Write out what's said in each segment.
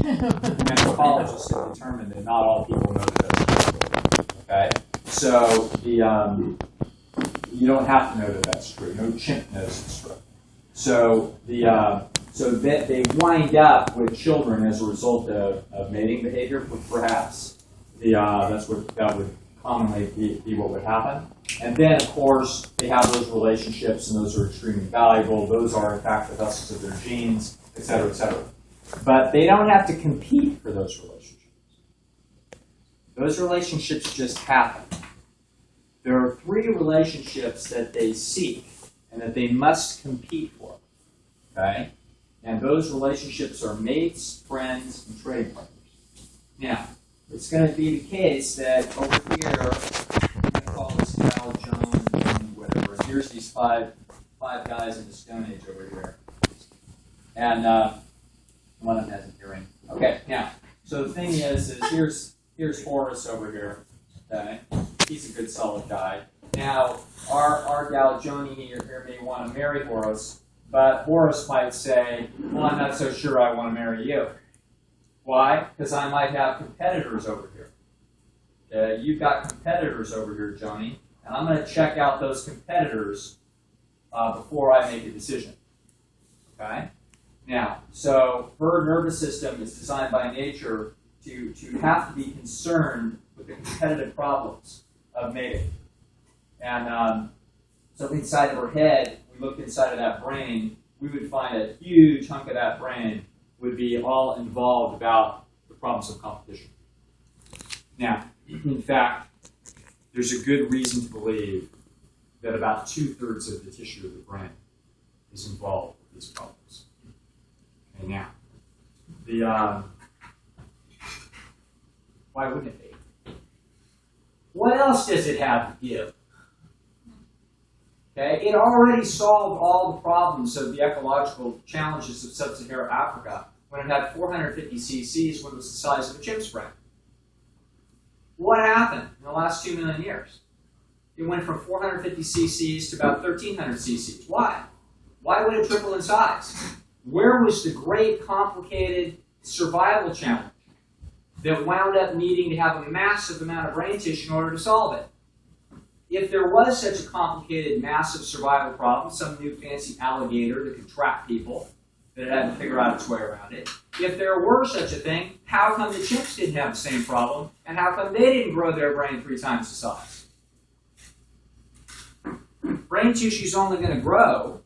Anthropologists have determined that not all people know that that's true. Okay? So you don't have to know that that's true. No chimp knows it's true. So that they wind up with children as a result of mating behavior, perhaps. That would commonly be what would happen. And then, of course, they have those relationships, and those are extremely valuable. Those are, in fact, the vessels of their genes, et cetera, et cetera. But they don't have to compete for those relationships. Those relationships just happen. There are 3 relationships that they seek and that they must compete for. Okay? And those relationships are mates, friends, and trading partners. Now, it's going to be the case that over here, I'm going to call this Cal, John, whatever. And here's these five guys in the Stone Age over here. And one of them has an earring. Okay, now, so the thing is here's Horace over here. Okay, he's a good, solid guy. Now, our gal Joni here may want to marry Horace, but Horace might say, well, I'm not so sure I want to marry you. Why? Because I might have competitors over here. Okay? You've got competitors over here, Joni, and I'm going to check out those competitors before I make a decision. Okay? Now, so her nervous system is designed by nature to have to be concerned with the competitive problems of mating. And so inside of her head, we look inside of that brain, we would find a huge hunk of that brain would be all involved about the problems of competition. Now, in fact, there's a good reason to believe that about 2/3 of the tissue of the brain is involved with these problems. Okay, now, why wouldn't it be? What else does it have to give? Okay, it already solved all the problems of the ecological challenges of sub-Saharan Africa when it had 450 cc's when it was the size of a chimp's brain. What happened in the last 2 million years? It went from 450 cc's to about 1,300 cc's. Why? Why would it triple in size? Where was the great, complicated survival challenge that wound up needing to have a massive amount of brain tissue in order to solve it? If there was such a complicated, massive survival problem, some new fancy alligator that could trap people, that had to figure out its way around it. If there were such a thing, how come the chimps didn't have the same problem, and how come they didn't grow their brain 3 times the size? Brain tissue is only going to grow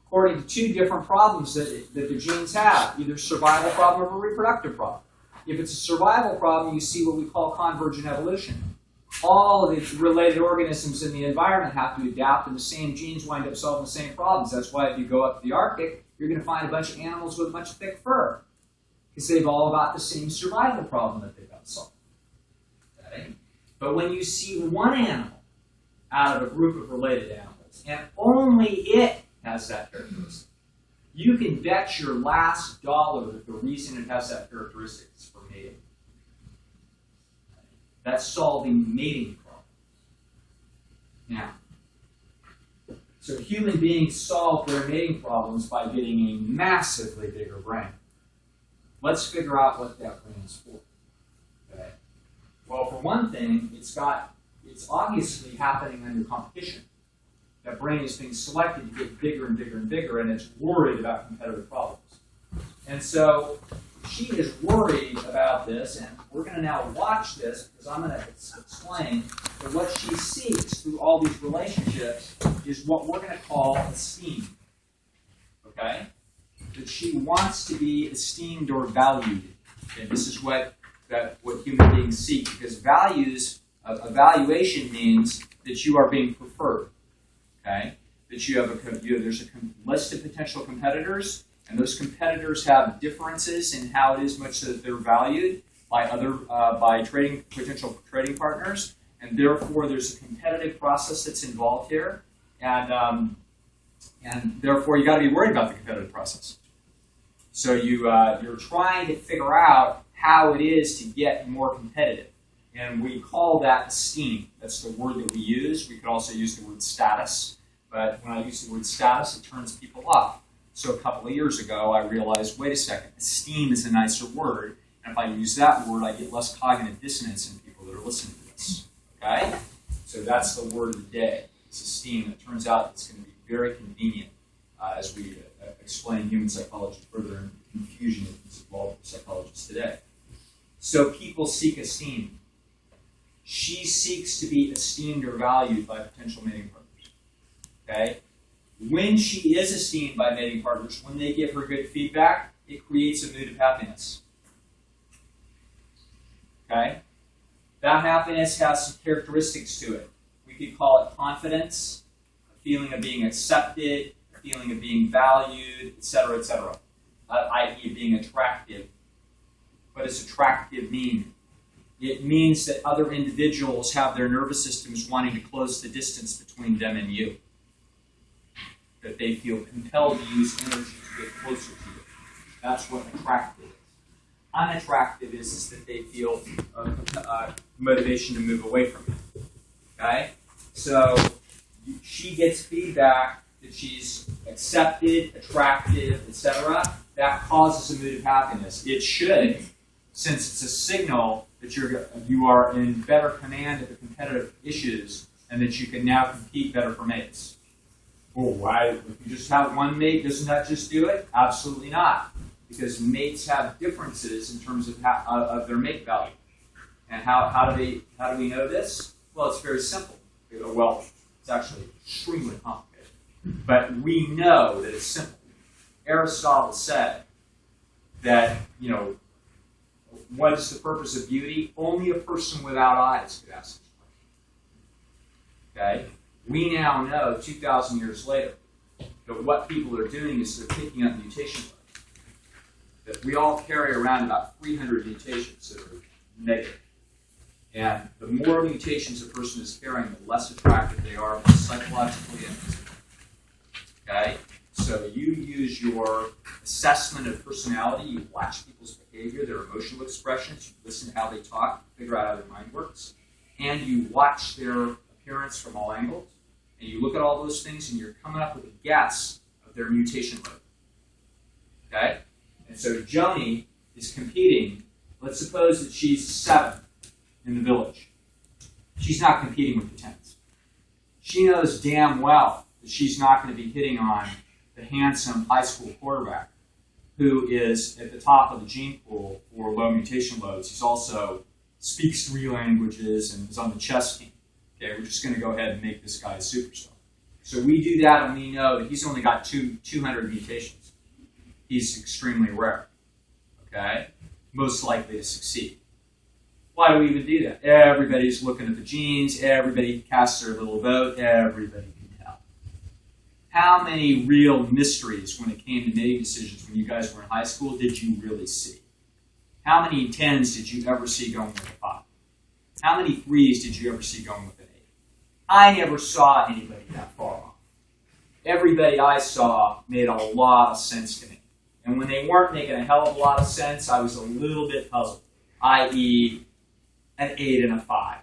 according to 2 different problems that the genes have, either survival problem or a reproductive problem. If it's a survival problem, you see what we call convergent evolution. All of the related organisms in the environment have to adapt, and the same genes wind up solving the same problems. That's why if you go up to the Arctic, you're going to find a bunch of animals with much thick fur, because they've all got the same survival problem that they've got to solve. Okay? But when you see one animal out of a group of related animals, and only it has that characteristic, you can bet your last dollar that the reason it has that characteristic is for mating. That's solving mating problems. Now, so human beings solve their mating problems by getting a massively bigger brain. Let's figure out what that brain is for. Okay? Well, for one thing, it's obviously happening under competition. That brain is being selected to get bigger and bigger and bigger, and it's worried about competitive problems. And so she is worried about this, and we're going to now watch this because I'm going to explain that what she seeks through all these relationships is what we're going to call esteem. Okay? That she wants to be esteemed or valued. Okay? This is what human beings seek, because evaluation means that you are being preferred. Okay? That there's a list of potential competitors, and those competitors have differences in how it is much that they're valued by potential trading partners, and therefore there's a competitive process that's involved here, and therefore you got to be worried about the competitive process. So you're trying to figure out how it is to get more competitive, and we call that esteem. That's the word that we use. We could also use the word status, but when I use the word status, it turns people off. So a couple of years ago, I realized, wait a second, esteem is a nicer word. And if I use that word, I get less cognitive dissonance in people that are listening to this. Okay? So that's the word of the day. It's esteem. It turns out it's going to be very convenient as we explain human psychology further and confusion that's involved with psychologists today. So people seek esteem. She seeks to be esteemed or valued by potential mating partners. Okay? When she is esteemed by mating partners, when they give her good feedback, it creates a mood of happiness. Okay? That happiness has some characteristics to it. We could call it confidence, a feeling of being accepted, a feeling of being valued, etc., etc. I.e. being attractive. What does attractive mean? It means that other individuals have their nervous systems wanting to close the distance between them and you. That they feel compelled to use energy to get closer to you. That's what attractive is. Unattractive is that they feel motivation to move away from you. Okay? So she gets feedback that she's accepted, attractive, etc. That causes a mood of happiness. It should, since it's a signal that you are in better command of the competitive issues and that you can now compete better for mates. Well, why? If you just have one mate, doesn't that just do it? Absolutely not. Because mates have differences in terms of their mate value. And how do we know this? Well, it's very simple. Well, it's actually extremely complicated. But we know that it's simple. Aristotle said that, what is the purpose of beauty? Only a person without eyes could ask this question. Okay? We now know, 2,000 years later, that what people are doing is they're picking up mutation codes. That we all carry around about 300 mutations that are negative. And the more mutations a person is carrying, the less attractive they are, both psychologically and physically. Okay? So you use your assessment of personality, you watch people's behavior, their emotional expressions, you listen to how they talk, figure out how their mind works, and you watch their appearance from all angles, and you look at all those things, and you're coming up with a guess of their mutation load. Okay? And so Joni is competing. Let's suppose that she's 7 in the village. She's not competing with the 10s. She knows damn well that she's not going to be hitting on the handsome high school quarterback who is at the top of the gene pool for low mutation loads. He's also speaks 3 languages and is on the chess team. Okay, we're just going to go ahead and make this guy a superstar. So we do that and we know that he's only got 200 mutations. He's extremely rare. Okay? Most likely to succeed. Why do we even do that? Everybody's looking at the genes. Everybody casts their little vote. Everybody can tell. How many real mysteries when it came to mating decisions when you guys were in high school did you really see? How many 10s did you ever see going with a 5? How many 3s did you ever see going with an 8? I never saw anybody that far off. Everybody I saw made a lot of sense to me. And when they weren't making a hell of a lot of sense, I was a little bit puzzled, i.e., an 8 and a 5.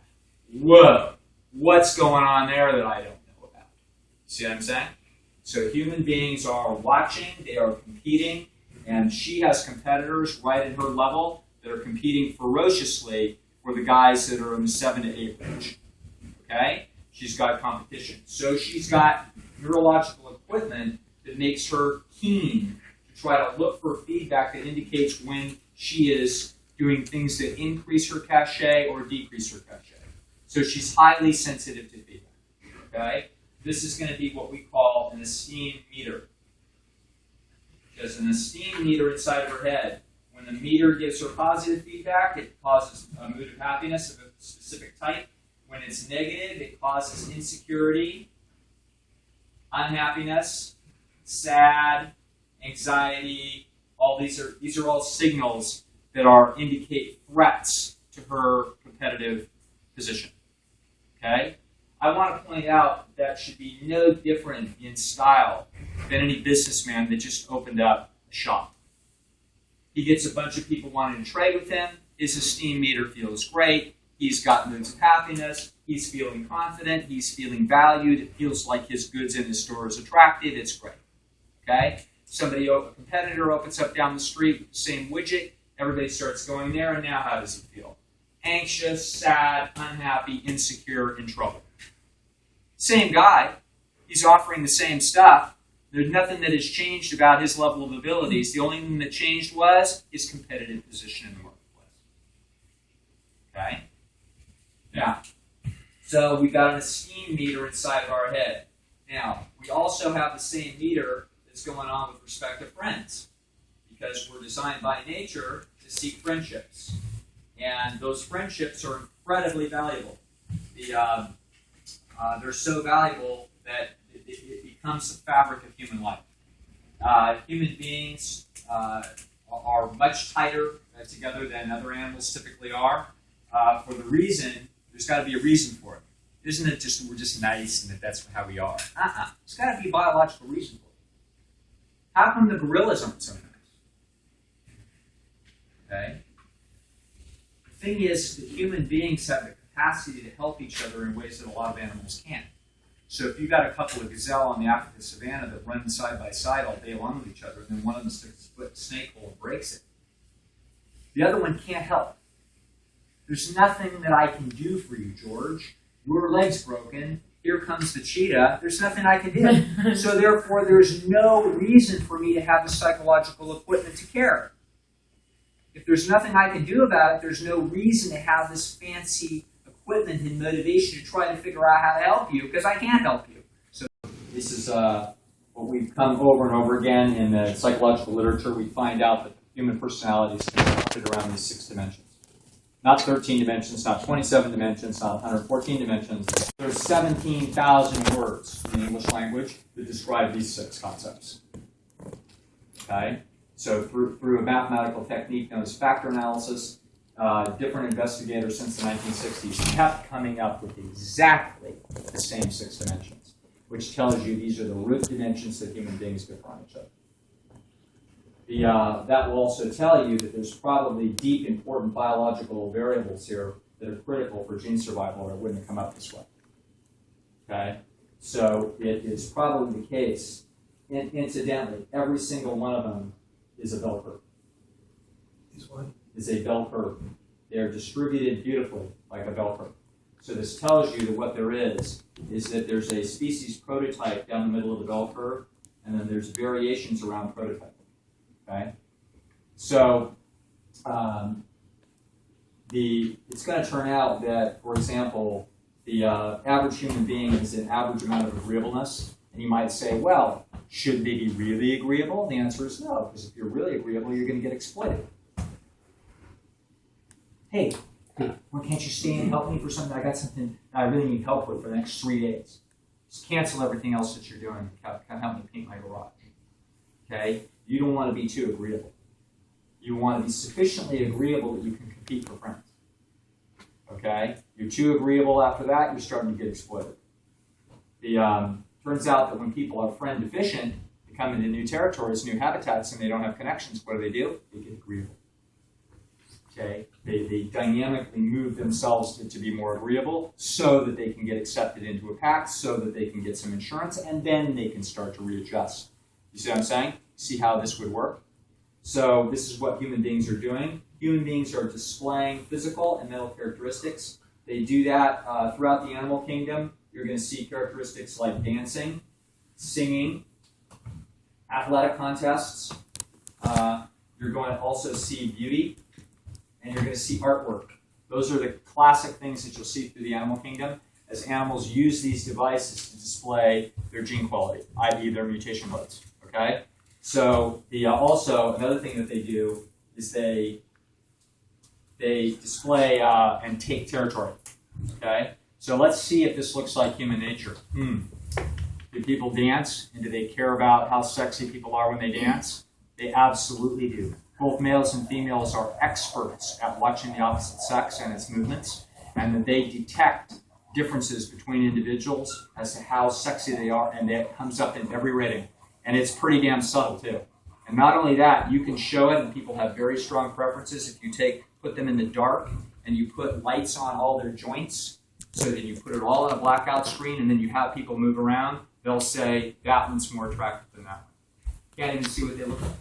Whoa, what's going on there that I don't know about? See what I'm saying? So human beings are watching, they are competing, and she has competitors right at her level that are competing ferociously for the guys that are in the 7 to 8 range. Okay? She's got competition. So she's got neurological equipment that makes her keen to try to look for feedback that indicates when she is doing things that increase her cachet or decrease her cachet. So she's highly sensitive to feedback. Okay? This is going to be what we call an esteem meter. There's an esteem meter inside of her head. When the meter gives her positive feedback, it causes a mood of happiness of a specific type. When it's negative, it causes insecurity, unhappiness, sad, anxiety. All these are all signals that indicate threats to her competitive position. Okay? I want to point out that should be no different in style than any businessman that just opened up a shop. He gets a bunch of people wanting to trade with him. His esteem meter feels great. He's got moods of happiness. He's feeling confident. He's feeling valued. It feels like his goods in his store is attractive. It's great. Okay? A competitor opens up down the street with the same widget. Everybody starts going there, and now how does he feel? Anxious, sad, unhappy, insecure, in trouble. Same guy. He's offering the same stuff. There's nothing that has changed about his level of abilities. The only thing that changed was his competitive position in the marketplace. Okay? Now, so we got an esteem meter inside of our head. Now, we also have the same meter that's going on with respect to friends, because we're designed by nature to seek friendships. And those friendships are incredibly valuable. They're so valuable that it becomes the fabric of human life. Human beings are much tighter together than other animals typically are, for the reason, there's got to be a reason for it. Isn't it just we're just nice and that's how we are? There's got to be a biological reason for it. How come the gorillas aren't so nice? Okay? The thing is that human beings have the capacity to help each other in ways that a lot of animals can't. So if you've got a couple of gazelle on the African savannah that run side by side all day long with each other, and then one of them sticks a foot in a snake hole and breaks it, the other one can't help. There's nothing that I can do for you, George. Your leg's broken. Here comes the cheetah. There's nothing I can do. So therefore, there's no reason for me to have the psychological equipment to care. If there's nothing I can do about it, there's no reason to have this fancy equipment and motivation to try to figure out how to help you, because I can't help you. So this is what we've come over and over again in the psychological literature. We find out that human personality is constructed around these 6 dimensions. Not 13 dimensions, not 27 dimensions, not 114 dimensions. There's 17,000 words in the English language that describe these 6 concepts. Okay? So through a mathematical technique known as factor analysis, different investigators since the 1960s kept coming up with exactly the same 6 dimensions, which tells you these are the root dimensions that human beings differ on each other. That will also tell you that there's probably deep, important biological variables here that are critical for gene survival, or it wouldn't have come up this way. Okay? So it is probably the case. Incidentally, every single one of them is a bell curve. Is what? Is a bell curve. They're distributed beautifully like a bell curve. So this tells you that what there is that there's a species prototype down the middle of the bell curve, and then there's variations around prototype. Okay, so it's going to turn out that, for example, the average human being is an average amount of agreeableness, and you might say, well, should they be really agreeable? The answer is no, because if you're really agreeable, you're going to get exploited. Hey, why can't you stay and help me for something? I got something I really need help with for the next 3 days. Just cancel everything else that you're doing. Come help me paint my garage. Okay. You don't want to be too agreeable. You want to be sufficiently agreeable that you can compete for friends. Okay? You're too agreeable after that, you're starting to get exploited. Turns out that when people are friend deficient, they come into new territories, new habitats, and they don't have connections. What do? They get agreeable. Okay? They dynamically move themselves to be more agreeable so that they can get accepted into a pack, so that they can get some insurance, and then they can start to readjust. You see what I'm saying? See how this would work? So this is what human beings are doing. Human beings are displaying physical and mental characteristics. They do that throughout the animal kingdom. You're going to see characteristics like dancing, singing, athletic contests. You're going to also see beauty, and you're going to see artwork. Those are the classic things that you'll see through the animal kingdom as animals use these devices to display their gene quality, i.e. their mutation modes. Okay? So also another thing that they do is they display and take territory. Okay, so let's see if this looks like human nature. Do people dance, and do they care about how sexy people are when they dance? They absolutely do. Both males and females are experts at watching the opposite sex and its movements, and that they detect differences between individuals as to how sexy they are, and that comes up in every rating. And it's pretty damn subtle, too. And not only that, you can show it, and people have very strong preferences. If you put them in the dark, and you put lights on all their joints, so that you put it all on a blackout screen, and then you have people move around, they'll say, that one's more attractive than that one. can't even see what they look like.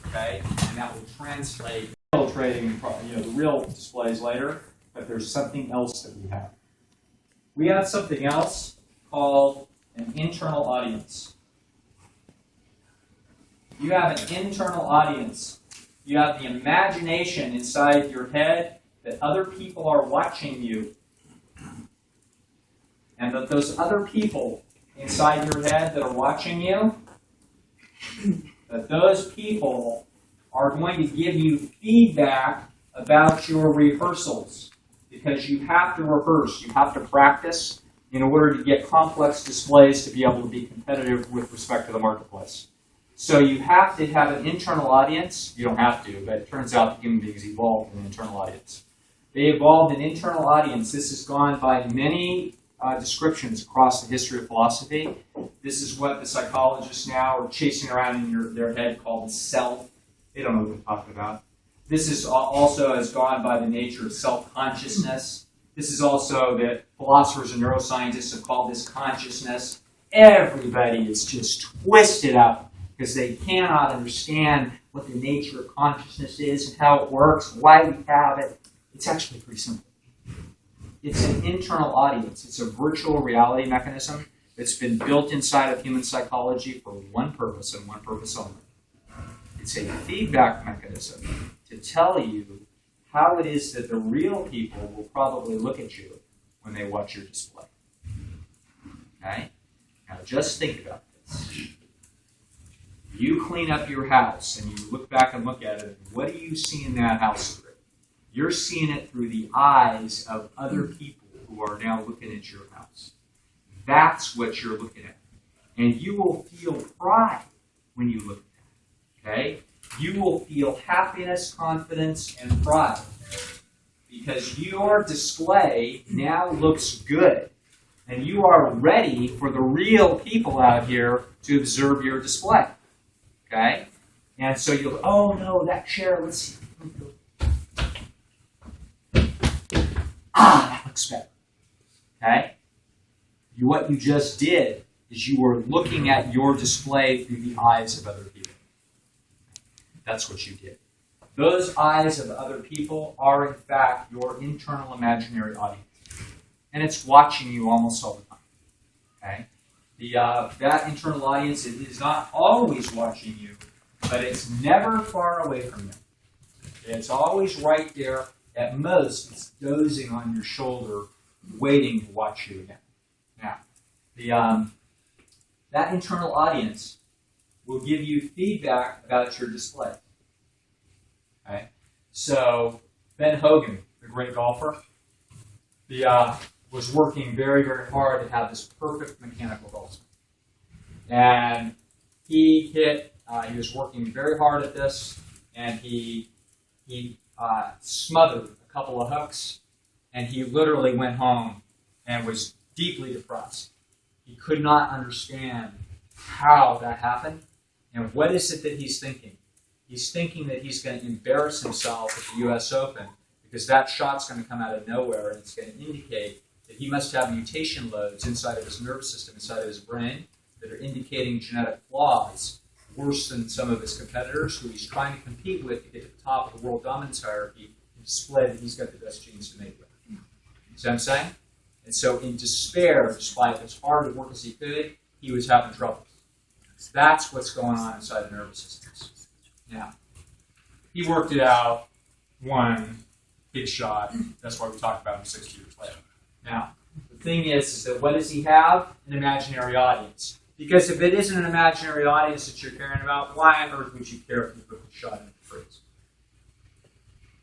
Okay? And that will translate Trading, the real displays later, but there's something else that we have. We have something else called an internal audience. You have an internal audience. You have the imagination inside your head that other people are watching you. And that those other people inside your head that are watching you, that those people are going to give you feedback about your rehearsals. Because you have to rehearse, you have to practice in order to get complex displays to be able to be competitive with respect to the marketplace. So you have to have an internal audience. You don't have to, but it turns out that human beings evolved an internal audience. They evolved an internal audience. This has gone by many descriptions across the history of philosophy. This is what the psychologists now are chasing around in their head called the self. They don't know what they're talking about. This is also has gone by the nature of self-consciousness. This is also that philosophers and neuroscientists have called this consciousness. Everybody is just twisted up because they cannot understand what the nature of consciousness is and how it works, why we have it. It's actually pretty simple. It's an internal audience. It's a virtual reality mechanism that's been built inside of human psychology for one purpose and one purpose only. It's a feedback mechanism to tell you how it is that the real people will probably look at you when they watch your display. Okay? Now just think about this. You clean up your house and you look back and look at it. What do you see in that house through? You're seeing it through the eyes of other people who are now looking at your house. That's what you're looking at. And you will feel pride when you look at that. Okay? You will feel happiness, confidence, and pride. Because your display now looks good. And you are ready for the real people out here to observe your display. Okay? And so you'll, oh no, that chair, let's see. That looks better. Okay? What you just did is you were looking at your display through the eyes of other people. That's what you did. Those eyes of other people are, in fact, your internal imaginary audience. And it's watching you almost all the time. Okay? That internal audience is not always watching you, but it's never far away from you. It's always right there. At most, it's dozing on your shoulder, waiting to watch you again. Now, that internal audience will give you feedback about your display. Okay? So, Ben Hogan, the great golfer, was working very, very hard to have this perfect mechanical golf swing. And he was working very hard at this, and he smothered a couple of hooks, and he literally went home and was deeply depressed. He could not understand how that happened, and what is it that he's thinking? He's thinking that he's going to embarrass himself at the U.S. Open because that shot's going to come out of nowhere, and it's going to indicate that he must have mutation loads inside of his nervous system, inside of his brain, that are indicating genetic flaws worse than some of his competitors who he's trying to compete with to get to the top of the world dominance hierarchy and display that he's got the best genes to make with. See what I'm saying? And so in despair, despite as hard a work as he could, he was having trouble. That's what's going on inside the nervous systems. Now, he worked it out, won, big shot. That's why we talked about him 60 years later. Now, the thing is that what does he have? An imaginary audience. Because if it isn't an imaginary audience that you're caring about, why on earth would you care if you put the shot in the freeze?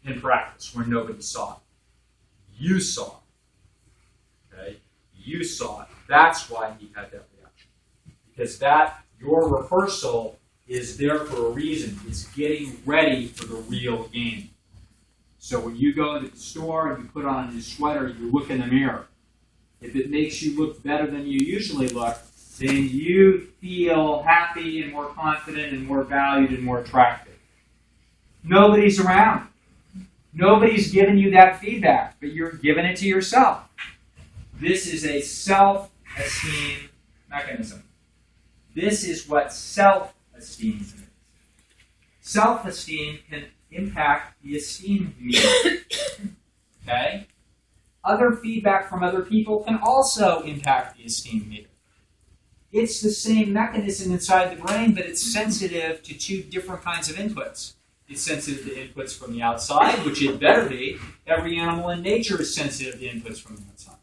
In practice, where nobody saw it. You saw it. Okay? You saw it. That's why he had that reaction. Because your rehearsal is there for a reason. It's getting ready for the real game. So when you go into the store and you put on a new sweater, you look in the mirror. If it makes you look better than you usually look, then you feel happy and more confident and more valued and more attractive. Nobody's around. Nobody's giving you that feedback, but you're giving it to yourself. This is a self-esteem mechanism. This is what self-esteem esteem. Self-esteem can impact the esteem meter. Okay? Other feedback from other people can also impact the esteem meter. It's the same mechanism inside the brain, but it's sensitive to two different kinds of inputs. It's sensitive to inputs from the outside, which it better be. Every animal in nature is sensitive to inputs from the outside.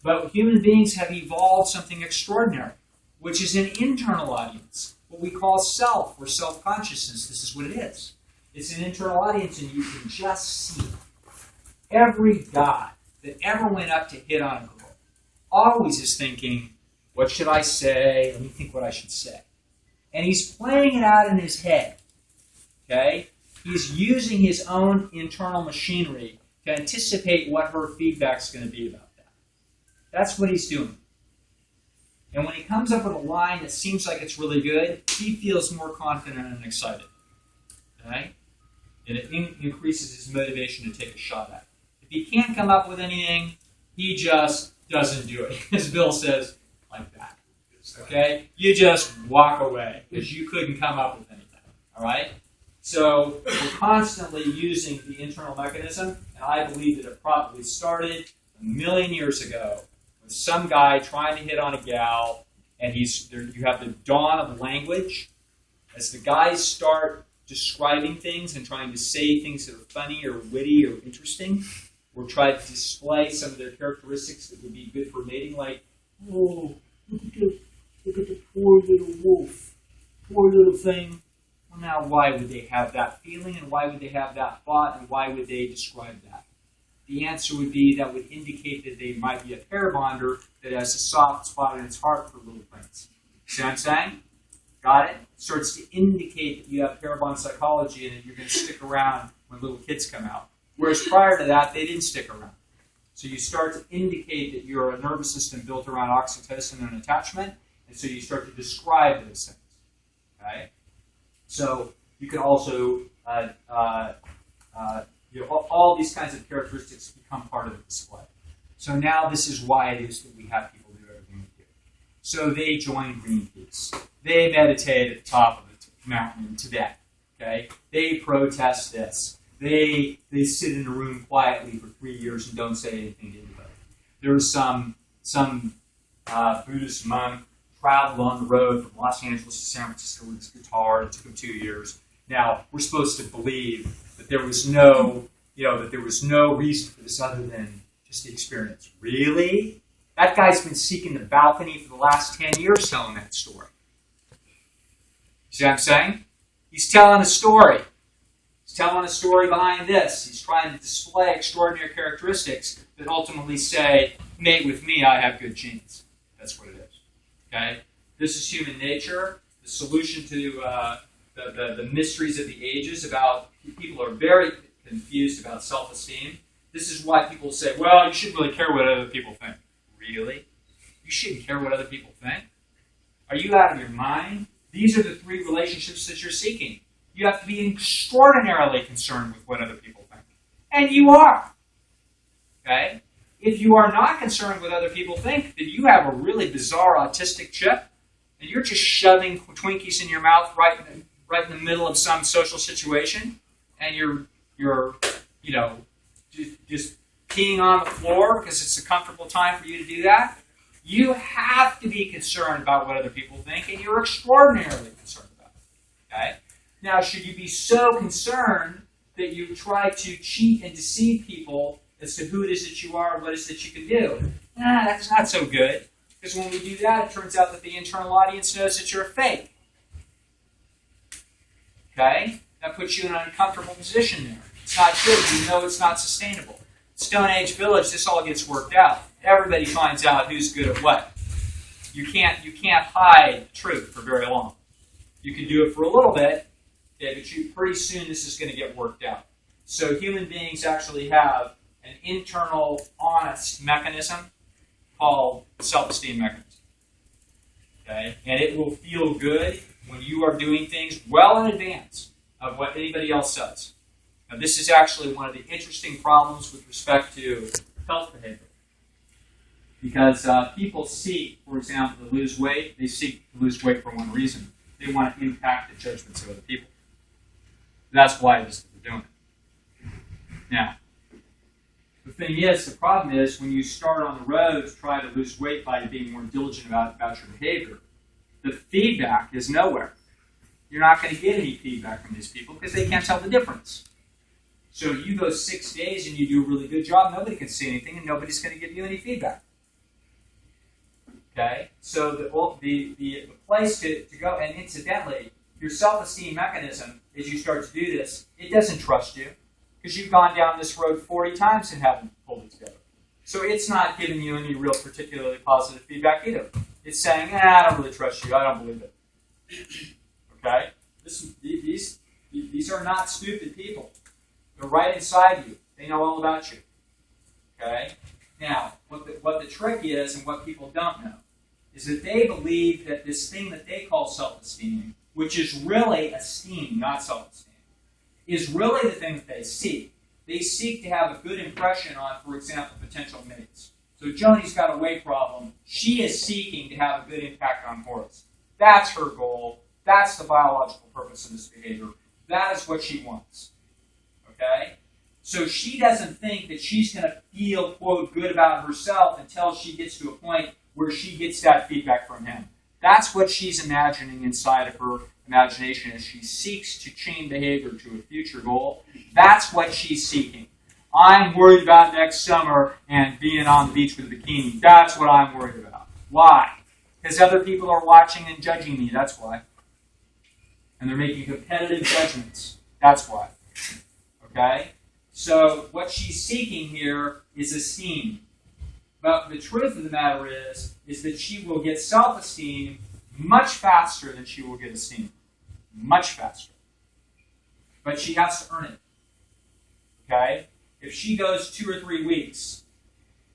But human beings have evolved something extraordinary, which is an internal audience, what we call self or self-consciousness. This is what it is. It's an internal audience, and you can just see every guy that ever went up to hit on a girl always is thinking, what should I say? Let me think what I should say. And he's playing it out in his head. Okay? He's using his own internal machinery to anticipate what her feedback's going to be about that. That's what he's doing. And when he comes up with a line that seems like it's really good, he feels more confident and excited. Okay? And it increases his motivation to take a shot at it. If he can't come up with anything, he just doesn't do it. As Bill says, like that. Okay? You just walk away because you couldn't come up with anything. All right? So we're constantly using the internal mechanism, and I believe that it probably started 1 million years ago with some guy trying to hit on a gal, and you have the dawn of language. As the guys start describing things and trying to say things that are funny or witty or interesting, or try to display some of their characteristics that would be good for mating, like, oh, look at the poor little wolf, poor little thing. Well, now, why would they have that feeling, and why would they have that thought, and why would they describe that? The answer would be that would indicate that they might be a pair bonder that has a soft spot in its heart for little things. See what I'm saying? Got it? It starts to indicate that you have pair bond psychology and that you're going to stick around when little kids come out. Whereas prior to that, they didn't stick around. So you start to indicate that you're a nervous system built around oxytocin and attachment, and so you start to describe those things. Okay? So you can also, all these kinds of characteristics become part of the display. So now this is why it is that we have people do everything we do. So they join Greenpeace. They meditate at the top of the mountain in Tibet. Okay? They protest this. They sit in a room quietly for 3 years and don't say anything to anybody. There was some Buddhist monk traveled on the road from Los Angeles to San Francisco with his guitar. It took him 2 years. Now we're supposed to believe that there was no reason for this other than just the experience. Really? That guy's been seeking the balcony for the last 10 years telling that story. See what I'm saying? He's telling a story. He's telling a story behind this. He's trying to display extraordinary characteristics that ultimately say, mate with me, I have good genes. That's what it is. Okay? This is human nature. The solution to the mysteries of the ages about people are very confused about self-esteem. This is why people say, well, you shouldn't really care what other people think. Really? You shouldn't care what other people think? Are you out of your mind? These are the 3 relationships that you're seeking. You have to be extraordinarily concerned with what other people think. And you are. Okay? If you are not concerned with what other people think, then you have a really bizarre autistic chip, and you're just shoving Twinkies in your mouth right in the middle of some social situation, and you're just peeing on the floor because it's a comfortable time for you to do that. You have to be concerned about what other people think, and you're extraordinarily concerned about it. Okay? Now, should you be so concerned that you try to cheat and deceive people as to who it is that you are and what it is that you can do? That's not so good. Because when we do that, it turns out that the internal audience knows that you're a fake. Okay? That puts you in an uncomfortable position there. It's not good. You know it's not sustainable. Stone Age Village, this all gets worked out. Everybody finds out who's good at what. You can't hide the truth for very long. You can do it for a little bit, okay, but pretty soon this is going to get worked out. So human beings actually have an internal, honest mechanism called self-esteem mechanism. Okay? And it will feel good when you are doing things well in advance of what anybody else says. Now, this is actually one of the interesting problems with respect to health behavior. Because people seek, for example, to lose weight. They seek to lose weight for one reason. They want to impact the judgments of other people. That's why it is that they're doing it. Now, the thing is, the problem is when you start on the road to try to lose weight by being more diligent about your behavior, the feedback is nowhere. You're not going to get any feedback from these people because they can't tell the difference. So you go 6 days and you do a really good job, nobody can see anything and nobody's going to give you any feedback. Okay? So the place to go, and incidentally, your self-esteem mechanism, as you start to do this, it doesn't trust you because you've gone down this road 40 times and haven't pulled it together. So it's not giving you any real particularly positive feedback either. It's saying, I don't really trust you, I don't believe it. Okay? These are not stupid people. They're right inside you. They know all about you. Okay? Now, what the trick is, and what people don't know, is that they believe that this thing that they call self-esteem, which is really esteem, not self-esteem, is really the thing that they seek. They seek to have a good impression on, for example, potential mates. So Joni's got a weight problem. She is seeking to have a good impact on Horace. That's her goal. That's the biological purpose of this behavior. That is what she wants. Okay? So she doesn't think that she's going to feel, quote, good about herself until she gets to a point where she gets that feedback from him. That's what she's imagining inside of her imagination as she seeks to change behavior to a future goal. That's what she's seeking. I'm worried about next summer and being on the beach with a bikini. That's what I'm worried about. Why? Because other people are watching and judging me. That's why. And they're making competitive judgments. That's why. Okay? So what she's seeking here is esteem. But the truth of the matter is that she will get self-esteem much faster than she will get esteem. Much faster. But she has to earn it. Okay? If she goes 2 or 3 weeks,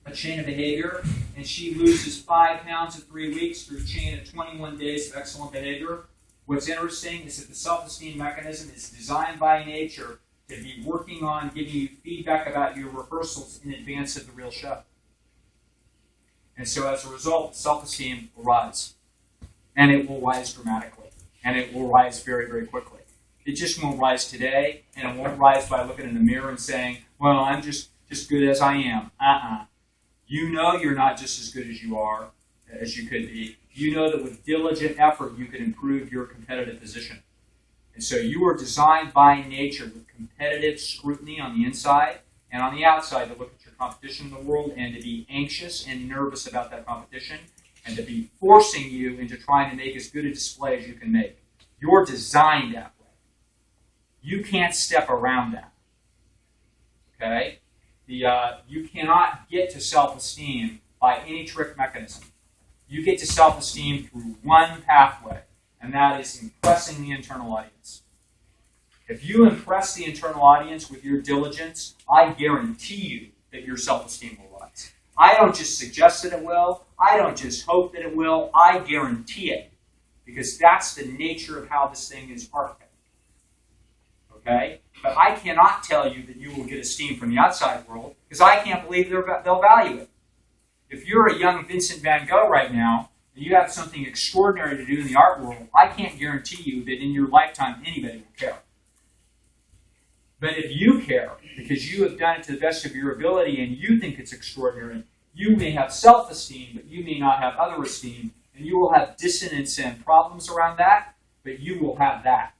a chain of behavior, and she loses 5 pounds in 3 weeks through a chain of 21 days of excellent behavior, what's interesting is that the self-esteem mechanism is designed by nature to be working on giving you feedback about your rehearsals in advance of the real show. And so as a result, self-esteem will rise. And it will rise dramatically. And it will rise very, very quickly. It just won't rise today, and it won't rise by looking in the mirror and saying, well, I'm just good as I am. You know you're not just as good as you are, as you could be. You know that with diligent effort, you can improve your competitive position. And so you are designed by nature with competitive scrutiny on the inside and on the outside to look at your competition in the world and to be anxious and nervous about that competition and to be forcing you into trying to make as good a display as you can make. You're designed that way. You can't step around that. Okay? You cannot get to self-esteem by any trick mechanism. You get to self-esteem through one pathway, and that is impressing the internal audience. If you impress the internal audience with your diligence, I guarantee you that your self-esteem will rise. I don't just suggest that it will. I don't just hope that it will. I guarantee it. Because that's the nature of how this thing is architected. Okay? But I cannot tell you that you will get esteem from the outside world because I can't believe they'll value it. If you're a young Vincent van Gogh right now, and you have something extraordinary to do in the art world, I can't guarantee you that in your lifetime anybody will care. But if you care, because you have done it to the best of your ability and you think it's extraordinary, you may have self-esteem, but you may not have other esteem, and you will have dissonance and problems around that, but you will have that.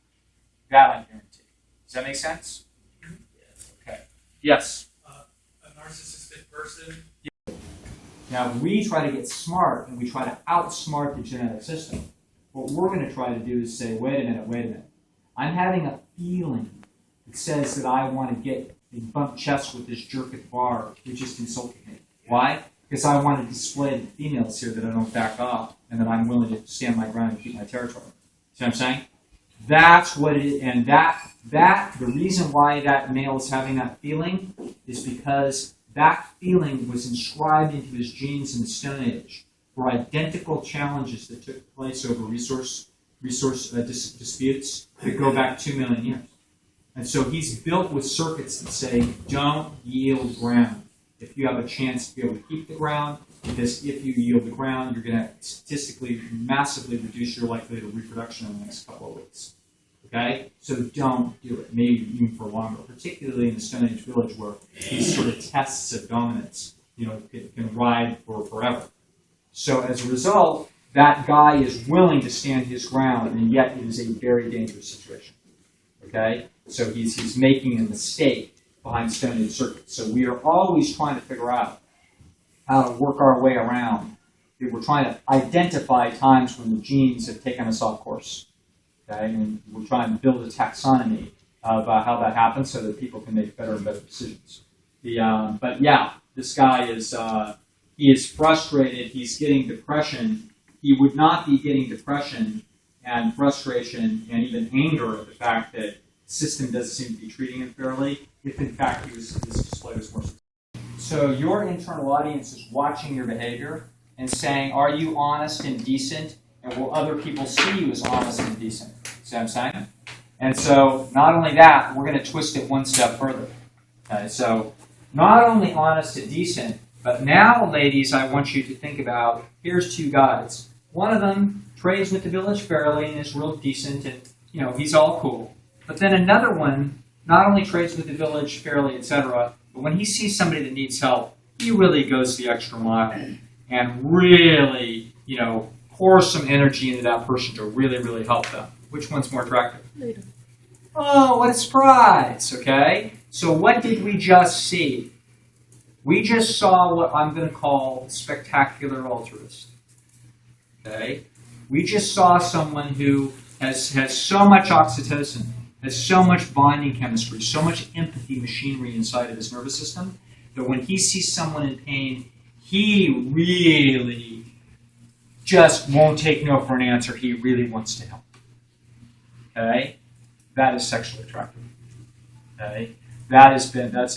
That I guarantee. Does that make sense? Yes. Okay. Yes? A narcissistic person. Now, we try to get smart, and we try to outsmart the genetic system. What we're going to try to do is say, wait a minute. I'm having a feeling that says that I want to get a bump chest with this jerk at the bar who just insulted me. Why? Because I want to display to the females here that I don't back off and that I'm willing to stand my ground and keep my territory. See what I'm saying? That's what it is. And the reason why that male is having that feeling is because that feeling was inscribed into his genes in the Stone Age for identical challenges that took place over resource disputes that go back 2 million years. And so he's built with circuits that say, don't yield ground. If you have a chance to be able to keep the ground, because if you yield the ground, you're going to statistically massively reduce your likelihood of reproduction in the next couple of weeks. Okay? So don't do it, maybe even for longer, particularly in the Stone Age village where these sort of tests of dominance, can ride for forever. So as a result, that guy is willing to stand his ground, and yet it is a very dangerous situation. Okay? So he's making a mistake behind Stone Age circuits. So we are always trying to figure out how to work our way around. We're trying to identify times when the genes have taken us off course. Okay? And we're trying to build a taxonomy of how that happens so that people can make better and better decisions. But yeah, this guy is he is frustrated. He's getting depression. He would not be getting depression and frustration and even anger at the fact that the system doesn't seem to be treating him fairly if in fact his display was more successful. So your internal audience is watching your behavior and saying, are you honest and decent? And will other people see you as honest and decent? See what I'm saying? And so not only that, we're going to twist it one step further. Okay, so not only honest and decent, but now, ladies, I want you to think about, here's two guys. One of them trades with the village fairly and is real decent and, he's all cool. But then another one not only trades with the village fairly, etc., but when he sees somebody that needs help, he really goes the extra mile and really, pours some energy into that person to really, really help them. Which one's more attractive? Later. Oh, what a surprise, okay? So what did we just see? We just saw what I'm going to call spectacular altruist. Okay? We just saw someone who has so much oxytocin, has so much bonding chemistry, so much empathy machinery inside of his nervous system, that when he sees someone in pain, he really just won't take no for an answer. He really wants to help. Okay? That is sexually attractive. Okay? That has been a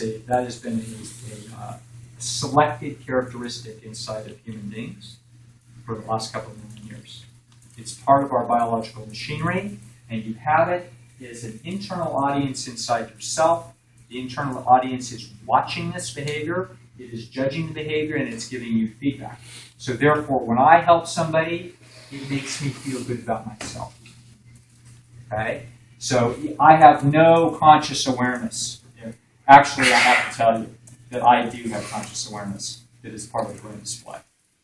selected characteristic inside of human beings for the last couple of million years. It's part of our biological machinery, and you have it as an internal audience inside yourself. The internal audience is watching this behavior, it is judging the behavior, and it's giving you feedback. So therefore, when I help somebody, it makes me feel good about myself. Okay? So I have no conscious awareness. Actually, I have to tell you that I do have conscious awareness that is part of the brain display.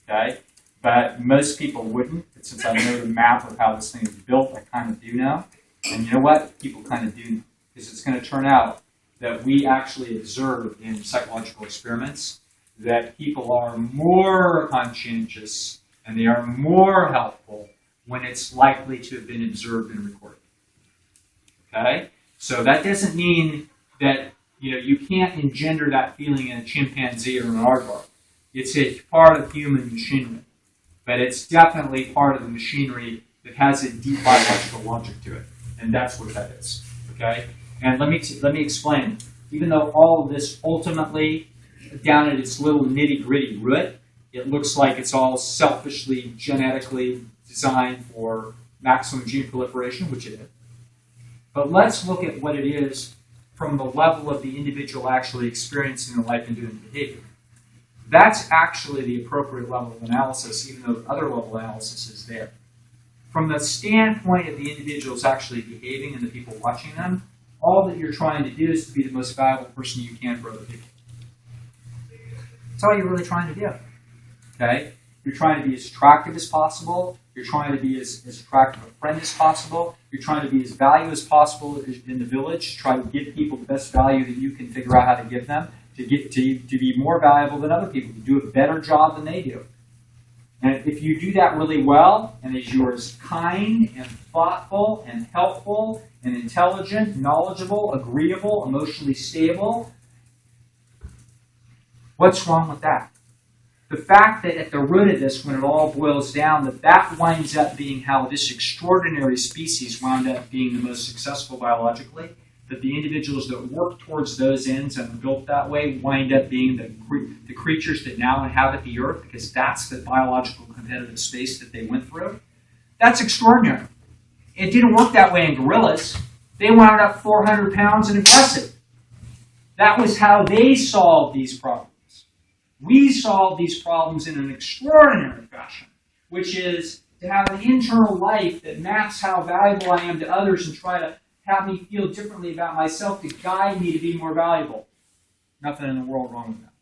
Okay? But most people wouldn't. But since I know the map of how this thing is built, I kind of do know. And you know what? People kind of do know. Because it's going to turn out that we actually observe in psychological experiments that people are more conscientious and they are more helpful when it's likely to have been observed and recorded. Okay? So that doesn't mean that you can't engender that feeling in a chimpanzee or an aardvark. It's a part of human machinery. But it's definitely part of the machinery that has a deep biological logic to it. And that's what that is. Okay? And let me explain. Even though all of this ultimately, down at its little nitty-gritty root, it looks like it's all selfishly, genetically designed for maximum gene proliferation, which it is. But let's look at what it is from the level of the individual actually experiencing the life and doing the behavior. That's actually the appropriate level of analysis, even though other level analysis is there. From the standpoint of the individuals actually behaving and the people watching them, all that you're trying to do is to be the most valuable person you can for other people. That's all you're really trying to do. Okay? You're trying to be as attractive as possible. You're trying to be as attractive a friend as possible. You're trying to be as valuable as possible in the village. Try to give people the best value that you can figure out how to give them, to be more valuable than other people, to do a better job than they do. And if you do that really well, and as you're as kind and thoughtful and helpful and intelligent, knowledgeable, agreeable, emotionally stable, what's wrong with that? The fact that at the root of this, when it all boils down, that winds up being how this extraordinary species wound up being the most successful biologically, that the individuals that work towards those ends and are built that way wind up being the creatures that now inhabit the earth, because that's the biological competitive space that they went through. That's extraordinary. It didn't work that way in gorillas. They wound up 400 pounds and aggressive. That was how they solved these problems. We solve these problems in an extraordinary fashion, which is to have an internal life that maps how valuable I am to others and try to have me feel differently about myself to guide me to be more valuable. Nothing in the world wrong with that.